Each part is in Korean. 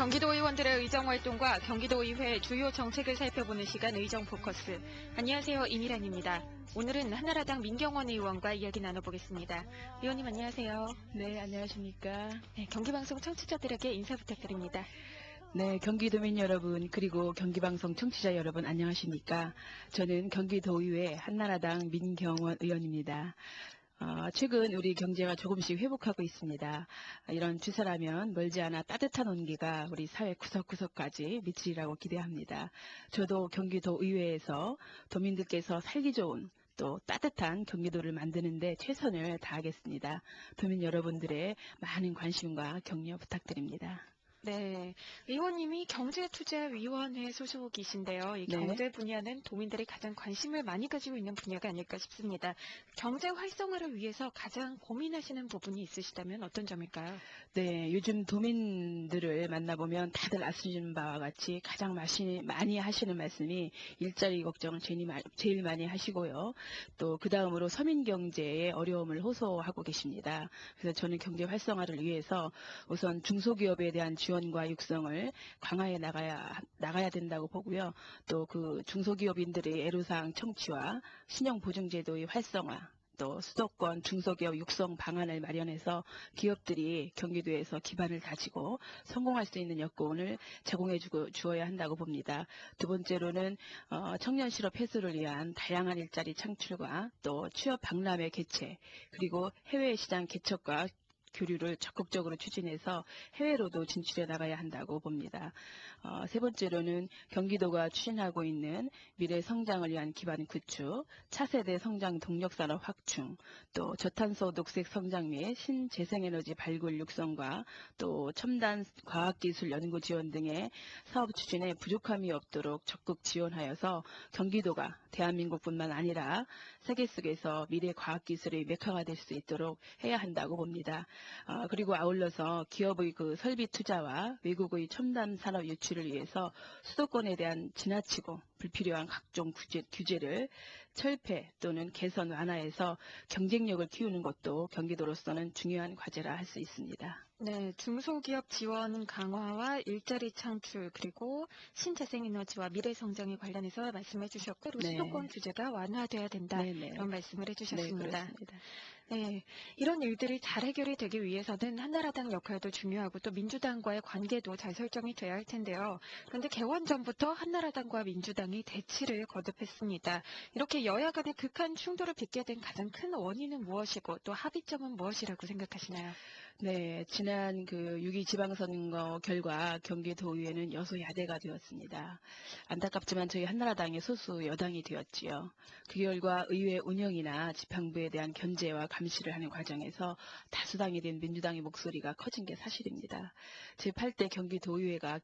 경기도 의원들의 의정활동과 경기도의회 주요 정책을 살펴보는 시간 의정포커스. 안녕하세요. 임일환입니다. 오늘은 한나라당 민경원 의원과 이야기 나눠보겠습니다. 의원님 안녕하세요. 네, 안녕하십니까. 네, 경기방송 청취자들에게 인사 부탁드립니다. 네, 경기도민 여러분 그리고 경기방송 청취자 여러분 안녕하십니까. 저는 경기도의회 한나라당 민경원 의원입니다. 최근 우리 경제가 조금씩 회복하고 있습니다. 이런 추세라면 멀지 않아 따뜻한 온기가 우리 사회 구석구석까지 미치리라고 기대합니다. 저도 경기도 의회에서 도민들께서 살기 좋은 또 따뜻한 경기도를 만드는데 최선을 다하겠습니다. 도민 여러분들의 많은 관심과 격려 부탁드립니다. 네, 의원님이 경제투자위원회 소속이신데요. 이 네. 경제 분야는 도민들이 가장 관심을 많이 가지고 있는 분야가 아닐까 싶습니다. 경제 활성화를 위해서 가장 고민하시는 부분이 있으시다면 어떤 점일까요? 네, 요즘 도민들을 만나보면 다들 아시는 바와 같이 가장 많이 하시는 말씀이 일자리 걱정을 제일 많이 하시고요. 또 그 다음으로 서민 경제의 어려움을 호소하고 계십니다. 그래서 저는 경제 활성화를 위해서 우선 중소기업에 대한 지원과 육성을 강화해 나가야 된다고 보고요. 또 그 중소기업인들의 애로사항 청취와 신용보증제도의 활성화, 또 수도권 중소기업 육성 방안을 마련해서 기업들이 경기도에서 기반을 다지고 성공할 수 있는 여건을 제공해 주어야 한다고 봅니다. 두 번째로는 청년 실업 해소를 위한 다양한 일자리 창출과 또 취업 박람회 개최, 그리고 해외 시장 개척과 교류를 적극적으로 추진해서 해외로도 진출해 나가야 한다고 봅니다. 세 번째로는 경기도가 추진하고 있는 미래 성장을 위한 기반 구축, 차세대 성장 동력산업 확충, 또 저탄소 녹색 성장 및 신재생에너지 발굴 육성과 또 첨단 과학기술 연구 지원 등의 사업 추진에 부족함이 없도록 적극 지원하여서 경기도가 대한민국뿐만 아니라 세계 속에서 미래 과학기술의 메카가 될 수 있도록 해야 한다고 봅니다. 그리고 아울러서 기업의 그 설비 투자와 외국의 첨단 산업 유치를 위해서 수도권에 대한 지나치고 불필요한 각종 규제를 철폐 또는 개선 완화해서 경쟁력을 키우는 것도 경기도로서는 중요한 과제라 할 수 있습니다. 네, 중소기업 지원 강화와 일자리 창출 그리고 신재생에너지와 미래성장에 관련해서 말씀해 주셨고 그리고 네. 수도권 규제가 완화돼야 된다 네네. 이런 말씀을 네, 해주셨습니다. 그렇습니다. 네, 이런 일들이 잘 해결이 되기 위해서는 한나라당 역할도 중요하고 또 민주당과의 관계도 잘 설정이 돼야 할 텐데요. 그런데 개원 전부터 한나라당과 민주당이 대치를 거듭했습니다. 이렇게 여야 간의 극한 충돌을 빚게 된 가장 큰 원인은 무엇이고 또 합의점은 무엇이라고 생각하시나요? 네, 지난 그 6.2 지방선거 결과 경기도의회는 여소야대가 되었습니다. 안타깝지만 저희 한나라당이 소수 여당이 되었지요. 그 결과 의회 운영이나 지방부에 대한 견제와 감시를 하는 과정에서 다수당이 된 민주당의 목소리가 커진 게 사실입니다. 제8대 경기도의회가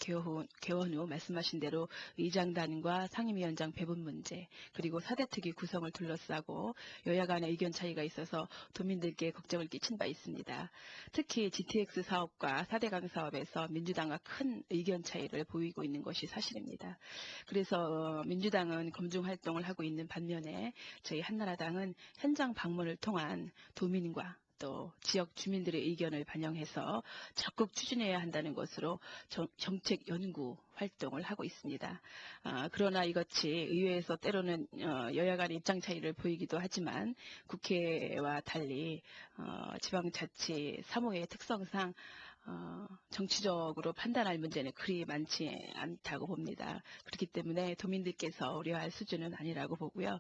개원 후 말씀하신 대로 의장단과 상임위원장 배분 문제, 그리고 사대특위 구성을 둘러싸고 여야 간의 의견 차이가 있어서 도민들께 걱정을 끼친 바 있습니다. 특히 GTX 사업과 4대강 사업에서 민주당과 큰 의견 차이를 보이고 있는 것이 사실입니다. 그래서 민주당은 검증 활동을 하고 있는 반면에 저희 한나라당은 현장 방문을 통한 도민과 또 지역 주민들의 의견을 반영해서 적극 추진해야 한다는 것으로 정책 연구 활동을 하고 있습니다. 그러나 이것이 의회에서 때로는 여야 간의 입장 차이를 보이기도 하지만 국회와 달리 지방자치 사무의 특성상 정치적으로 판단할 문제는 그리 많지 않다고 봅니다. 그렇기 때문에 도민들께서 우려할 수준은 아니라고 보고요.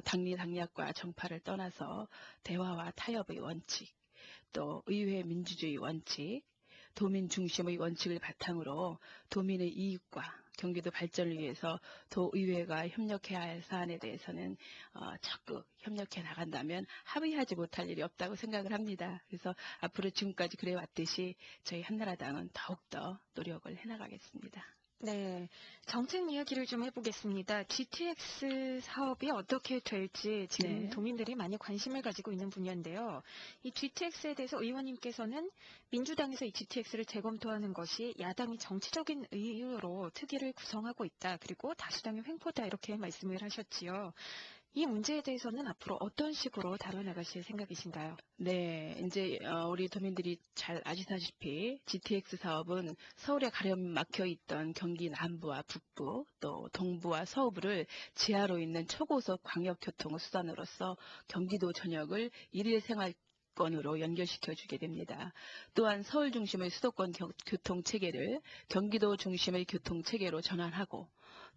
당리 당략과 정파를 떠나서 대화와 타협의 원칙, 또 의회 민주주의 원칙, 도민 중심의 원칙을 바탕으로 도민의 이익과 경기도 발전을 위해서 도의회가 협력해야 할 사안에 대해서는 적극 협력해 나간다면 합의하지 못할 일이 없다고 생각을 합니다. 그래서 앞으로 지금까지 그래왔듯이 저희 한나라당은 더욱더 노력을 해나가겠습니다. 네, 정책 이야기를 좀 해보겠습니다. GTX 사업이 어떻게 될지 지금 네. 도민들이 많이 관심을 가지고 있는 분야인데요. 이 GTX에 대해서 의원님께서는 민주당에서 이 GTX를 재검토하는 것이 야당이 정치적인 이유로 특위를 구성하고 있다. 그리고 다수당의 횡포다 이렇게 말씀을 하셨지요. 이 문제에 대해서는 앞으로 어떤 식으로 다뤄나가실 생각이신가요? 네, 이제 우리 도민들이 잘 아시다시피 GTX 사업은 서울에 가려면 막혀 있던 경기 남부와 북부, 또 동부와 서부를 지하로 있는 초고속 광역교통 수단으로서 경기도 전역을 일일 생활권으로 연결시켜 주게 됩니다. 또한 서울 중심의 수도권 교통 체계를 경기도 중심의 교통 체계로 전환하고,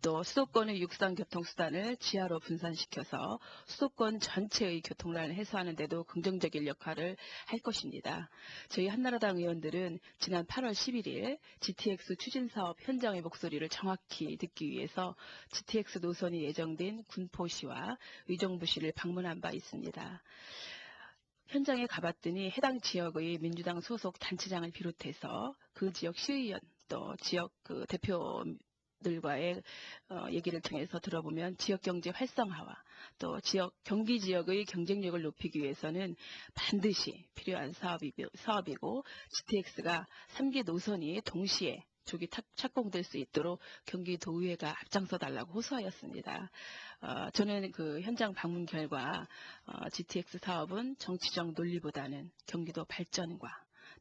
또 수도권의 육상 교통수단을 지하로 분산시켜서 수도권 전체의 교통난을 해소하는 데도 긍정적인 역할을 할 것입니다. 저희 한나라당 의원들은 지난 8월 11일 GTX 추진사업 현장의 목소리를 정확히 듣기 위해서 GTX 노선이 예정된 군포시와 의정부시를 방문한 바 있습니다. 현장에 가봤더니 해당 지역의 민주당 소속 단체장을 비롯해서 그 지역 시의원, 또 지역 대표들과의 얘기를 통해서 들어보면 지역 경제 활성화와 또 경기 지역의 경쟁력을 높이기 위해서는 반드시 필요한 사업이고 GTX가 3개 노선이 동시에 조기 착공될 수 있도록 경기도의회가 앞장서 달라고 호소하였습니다. 저는 그 현장 방문 결과 GTX 사업은 정치적 논리보다는 경기도 발전과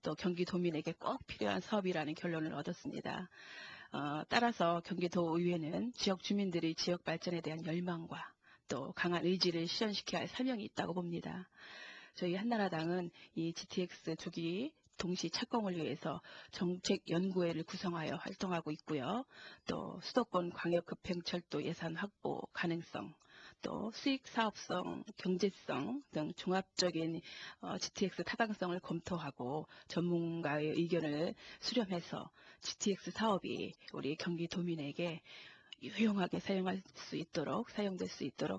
또 경기도민에게 꼭 필요한 사업이라는 결론을 얻었습니다. 따라서 경기도의회는 지역 주민들의 지역 발전에 대한 열망과 또 강한 의지를 실현시켜야 할 사명이 있다고 봅니다. 저희 한나라당은 이 GTX 조기 동시 착공을 위해서 정책연구회를 구성하여 활동하고 있고요. 또 수도권 광역급행철도 예산 확보 가능성, 또 수익 사업성, 경제성 등 종합적인 GTX 타당성을 검토하고 전문가의 의견을 수렴해서 GTX 사업이 우리 경기도민에게 유용하게 사용될 수 있도록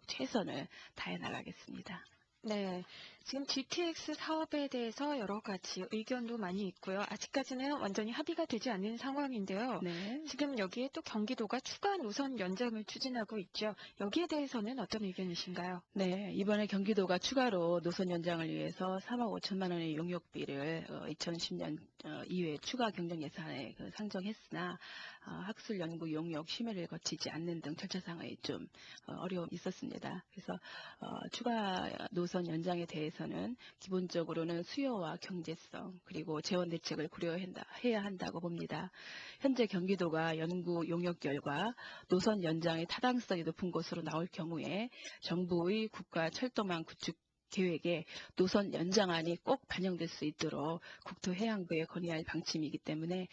최선을 다해 나가겠습니다. 네, 지금 GTX 사업에 대해서 여러 가지 의견도 많이 있고요. 아직까지는 완전히 합의가 되지 않은 상황인데요. 네. 지금 여기에 또 경기도가 추가 노선 연장을 추진하고 있죠. 여기에 대해서는 어떤 의견이신가요? 네, 이번에 경기도가 추가로 노선 연장을 위해서 3억 5천만 원의 용역비를 2010년 이후에 추가 경정 예산에 상정했으나 학술 연구 용역 심의를 거치지 않는 등 절차상의 좀 어려움이 있었습니다. 그래서 추가 노선 연장에 대해서는 기본적으로는 수요와 경제성 그리고 재원 대책을 고려해야 한다고 봅니다. 현재 경기도가 연구 용역 결과 노선 연장의 타당성이 높은 것으로 나올 경우에 정부의 국가 철도망 구축 계획에 노선 연장안이 꼭 반영될 수 있도록 국토해양부에 건의할 방침이기 때문에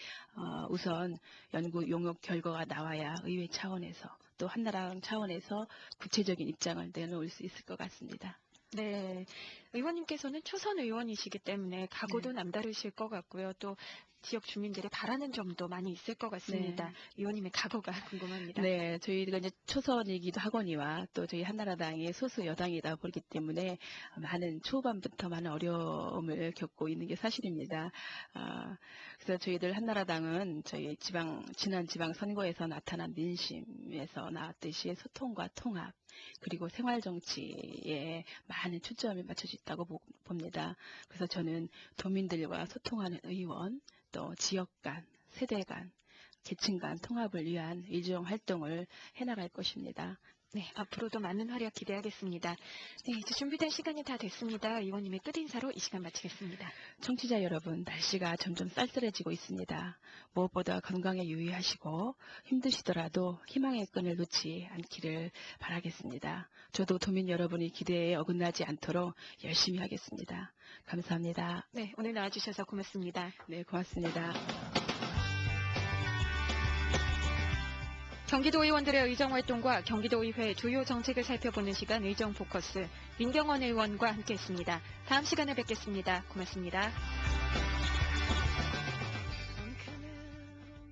우선 연구 용역 결과가 나와야 의회 차원에서 또 한나라당 차원에서 구체적인 입장을 내놓을 수 있을 것 같습니다. 네, 의원님께서는 초선 의원이시기 때문에 각오도 네. 남다르실 것 같고요. 또 지역 주민들이 바라는 점도 많이 있을 것 같습니다. 네. 의원님의 각오가 궁금합니다. 네, 저희가 이제 초선이기도 하거니와 또 저희 한나라당이 소수 여당이다 보기 때문에 초반부터 많은 어려움을 겪고 있는 게 사실입니다. 그래서 저희들 한나라당은 저희 지난 지방 선거에서 나타난 민심에서 나왔듯이 소통과 통합 그리고 생활 정치에 많은 초점이 맞춰져 있다고 봅니다. 그래서 저는 도민들과 소통하는 의원, 또 지역 간, 세대 간, 계층 간 통합을 위한 일정 활동을 해나갈 것입니다. 네, 앞으로도 많은 활약 기대하겠습니다. 네, 이제 준비된 시간이 다 됐습니다. 의원님의 끝인사로 이 시간 마치겠습니다. 청취자 여러분, 날씨가 점점 쌀쌀해지고 있습니다. 무엇보다 건강에 유의하시고 힘드시더라도 희망의 끈을 놓지 않기를 바라겠습니다. 저도 도민 여러분의 기대에 어긋나지 않도록 열심히 하겠습니다. 감사합니다. 네, 오늘 나와주셔서 고맙습니다. 네, 고맙습니다. 경기도 의원들의 의정활동과 경기도의회 주요 정책을 살펴보는 시간 의정포커스 민경원 의원과 함께했습니다. 다음 시간에 뵙겠습니다. 고맙습니다.